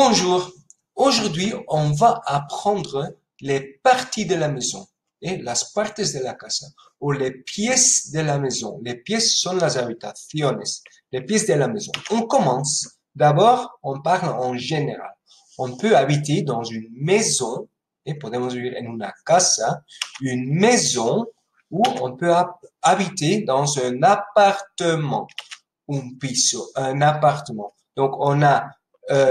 Bonjour, aujourd'hui on va apprendre les parties de la maison et las partes de la casa o les pièces de la maison. Les pièces son las habitaciones, les pièces de la maison. On commence. D'abord, on parle en général. On peut habiter dans une maison et podemos vivir en una casa, une maison ou on peut habiter dans un appartement, un piso, un appartement. Donc on a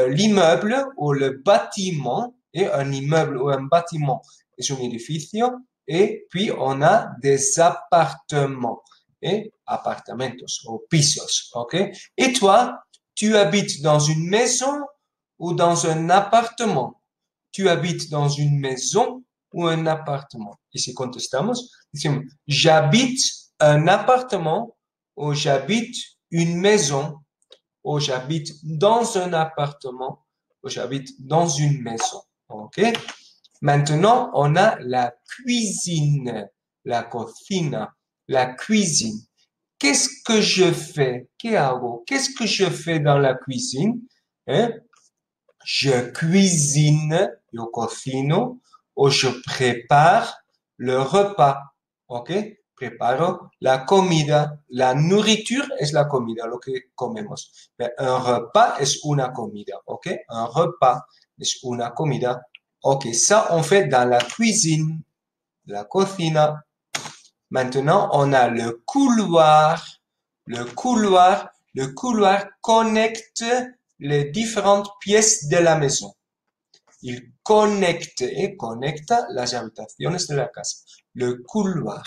l'immeuble ou le bâtiment, et un immeuble ou un bâtiment es un edificio, et puis on a des appartements et apartamentos ou pisos, ok? Et toi, tu habites dans une maison ou dans un appartement? Tu habites dans une maison ou un appartement? Et si contestamos, decimos, j'habite un appartement ou j'habite une maison ou j'habite dans un appartement, ou j'habite dans une maison. OK? Maintenant, on a la cuisine, la cocina, la cuisine. Qu'est-ce que je fais? ¿Qué hago? Qu'est-ce que je fais dans la cuisine? Hein? Je cuisine, yo cocino, ou je prépare le repas. ¿Ok? Preparo la comida. La nourriture es la comida, lo que comemos. Mais un repas es una comida. ¿Ok? Un repas es una comida. Ok, ça on fait dans la cuisine, la cocina. Maintenant, on a le couloir. Le couloir connecte les différentes pièces de la maison. Il connecte et conecta las habitaciones de la casa. Le couloir.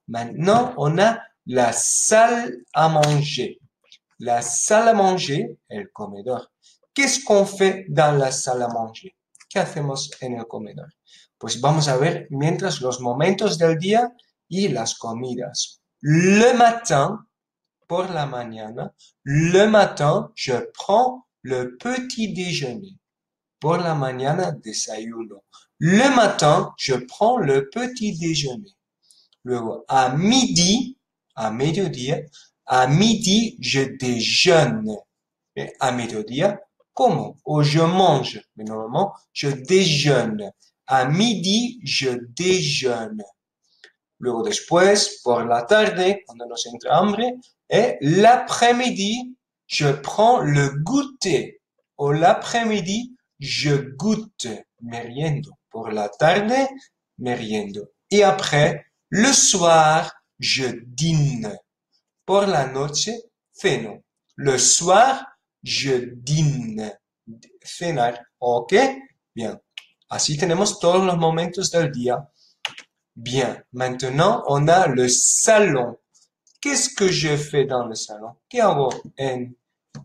Maintenant, on a la salle à manger. La salle à manger, el comedor. Qu'est-ce qu'on fait dans la salle à manger? ¿Qué hacemos en el comedor? Pues vamos a ver mientras los momentos del día y las comidas. Le matin, por la mañana, le matin, je prends le petit déjeuner. Por la mañana, desayuno. Le matin, je prends le petit déjeuner. Luego, à midi, à mediodía, à midi, je déjeune. Et à mediodía, como? O je mange. Mais normalement, je déjeune. À midi, je déjeune. Luego después, por la tarde, cuando nos entra hambre, et l'après-midi, je prends le goûter. O l'après-midi, je goûte, meriendo. Por la tarde, meriendo. Et après, le soir, je dîne. Por la noche, ceno. Le soir, je dîne. Cenar. ¿Ok? Bien. Así tenemos todos los momentos del día. Bien. Maintenant, on a le salon. Qu'est-ce que je fais dans le salon? ¿Qué hago en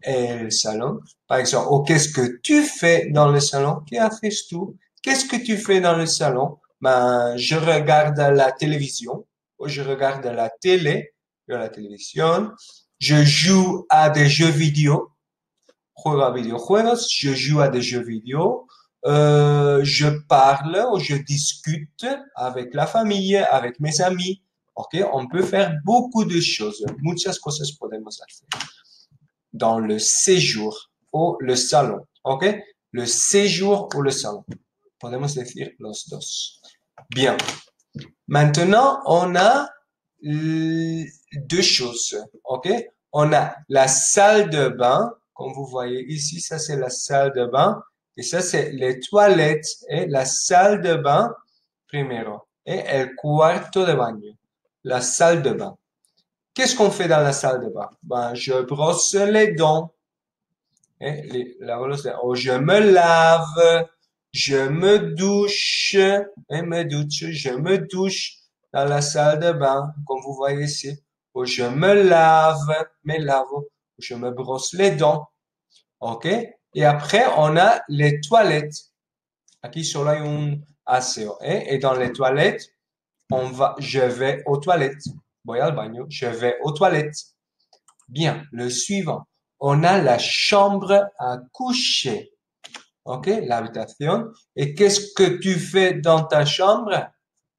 el salon? Par exemple, ou qu'est-ce que tu fais dans le salon? ¿Qué haces tú? Qu'est-ce que tu fais dans le salon? Ben, je regarde la télévision, ou je regarde la télé, la télévision. Je joue à des jeux vidéo, juego a videojuegos, je joue à des jeux vidéo. Je parle ou je discute avec la famille, avec mes amis. Ok, on peut faire beaucoup de choses. Muchas cosas podemos hacer. Dans le séjour ou le salon. Ok, le séjour ou le salon. Podemos decir los dos. Bien. Maintenant, on a deux choses. Ok, on a la salle de bain. Comme vous voyez ici, ça c'est la salle de bain. Et ça c'est les toilettes et la salle de bain primero. Et el cuarto de baño. La salle de bain. Qu'est-ce qu'on fait dans la salle de bain? Ben, je brosse les dents. Ou je me lave. Je me douche. Je me douche dans la salle de bain, comme vous voyez ici. Ou je me lave, ou je me brosse les dents. OK? Et après, on a les toilettes. Aquí solo hay un aseo. Et dans les toilettes, je vais aux toilettes. Voy al baño, je vais aux toilettes. Bien, le suivant. On a la chambre à coucher. OK? L'habitation. Et qu'est-ce que tu fais dans ta chambre?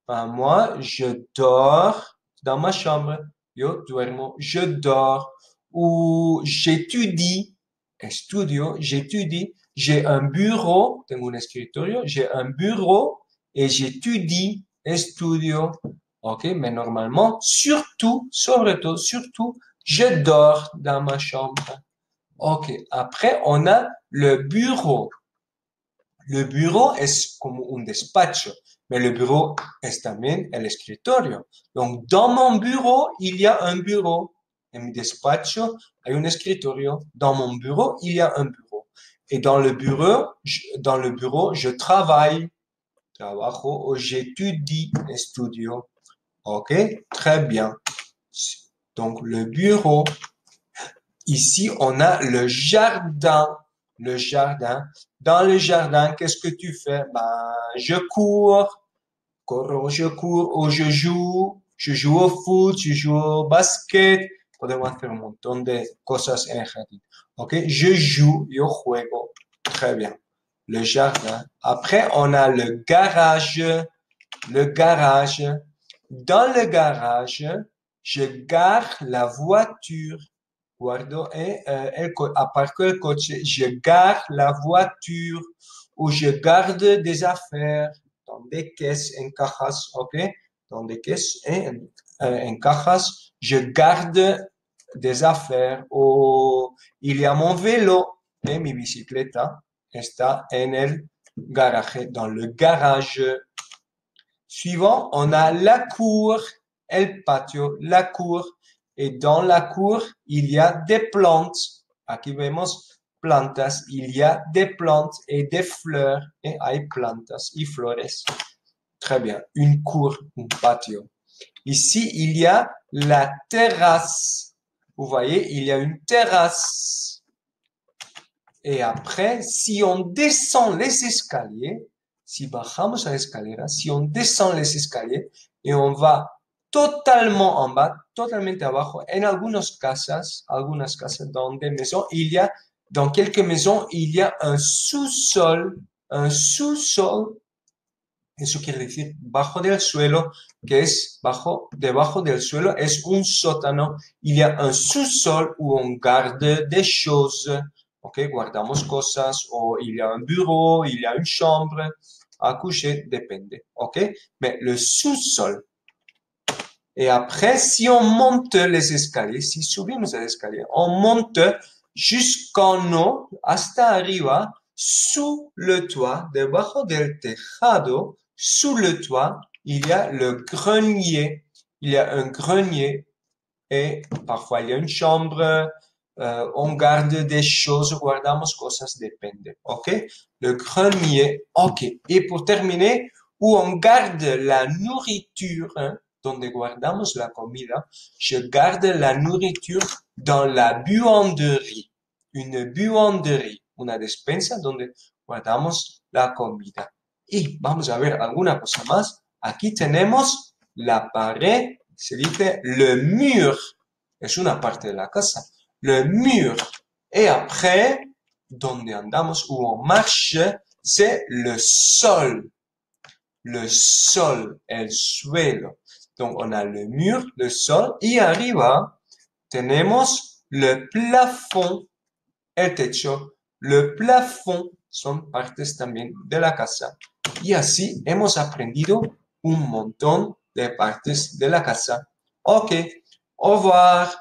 Ben, moi, je dors dans ma chambre. Yo duermo, je dors. Ou j'étudie. Estudio, j'étudie J'ai un bureau, tengo un escritorio, j'ai un bureau et j'étudie, estudio. Ok, mais normalement, surtout, surtout, je dors dans ma chambre. Ok, après, on a le bureau. Le bureau es como un despacho, mais le bureau es también el escritorio. Donc, dans mon bureau, il y a un bureau. En mi despacho, hay un escritorio. Dans mon bureau, il y a un bureau. Et dans le bureau, je travaille, trabajo, ou j'étudie, estudio. Ok, très bien. Donc, le bureau. Ici, on a le jardin. Le jardin. Dans le jardin, qu'est-ce que tu fais? Ben, je cours, je cours, ou je joue au foot, je joue au basket. Podemos hacer un montón de cosas en el jardín. Ok, je joue, yo juego. Très bien. Le jardin. Après, on a le garage. Le garage. Dans le garage, je gare la voiture. Guardo aparco el coche, je gare la voiture ou je garde des affaires dans des caisses en cajas, ok? Dans des caisses en cajas, je garde des affaires ou il y a mon vélo et mi bicicleta está en el garaje, dans le garage. Suivant, on a la cour, el patio, la cour. Et dans la cour, il y a des plantes. Aquí vemos plantas. Il y a des plantes et des fleurs. Et hay plantas y flores. Très bien. Une cour, un patio. Ici, il y a la terrasse. Vous voyez, il y a une terrasse. Et après, si on descend les escaliers, si bajamos la escalera, si on descend les escaliers et on va totalement en bas, totalement abajo, en algunas casas dans des maisons, dans quelques maisons, il y a un sous-sol, eso quiere decir bajo del suelo, que es debajo del suelo, es un sótano. Il y a un sous-sol où on garde des choses. Ok, guardamos cosas, o il y a un bureau, il y a une chambre à coucher, depende. Ok, mais le sous-sol. Et après, si on monte les escaliers, si subimos el escalier, on monte jusqu'en haut, hasta arriba, sous le toit, debajo del tejado, sous le toit, il y a le grenier. Il y a un grenier et parfois il y a une chambre, on garde des choses, guardamos cosas, depende. OK? Le grenier. OK. Et pour terminer, où on garde la nourriture, hein, donde guardamos la comida, je garde la nourriture dans la buanderie. Une buanderie, una despensa donde guardamos la comida. Y vamos a ver alguna cosa más. Aquí tenemos la pared, se dice le mur. Es una parte de la casa. Le mur. Et après, donde andamos, où on marche, c'est le sol. Le sol, el suelo. Donc, on a le mur, le sol, y arriba tenemos le plafond, el techo. Le plafond son partes también de la casa. Y así hemos aprendido un montón de partes de la casa. Ok, au revoir.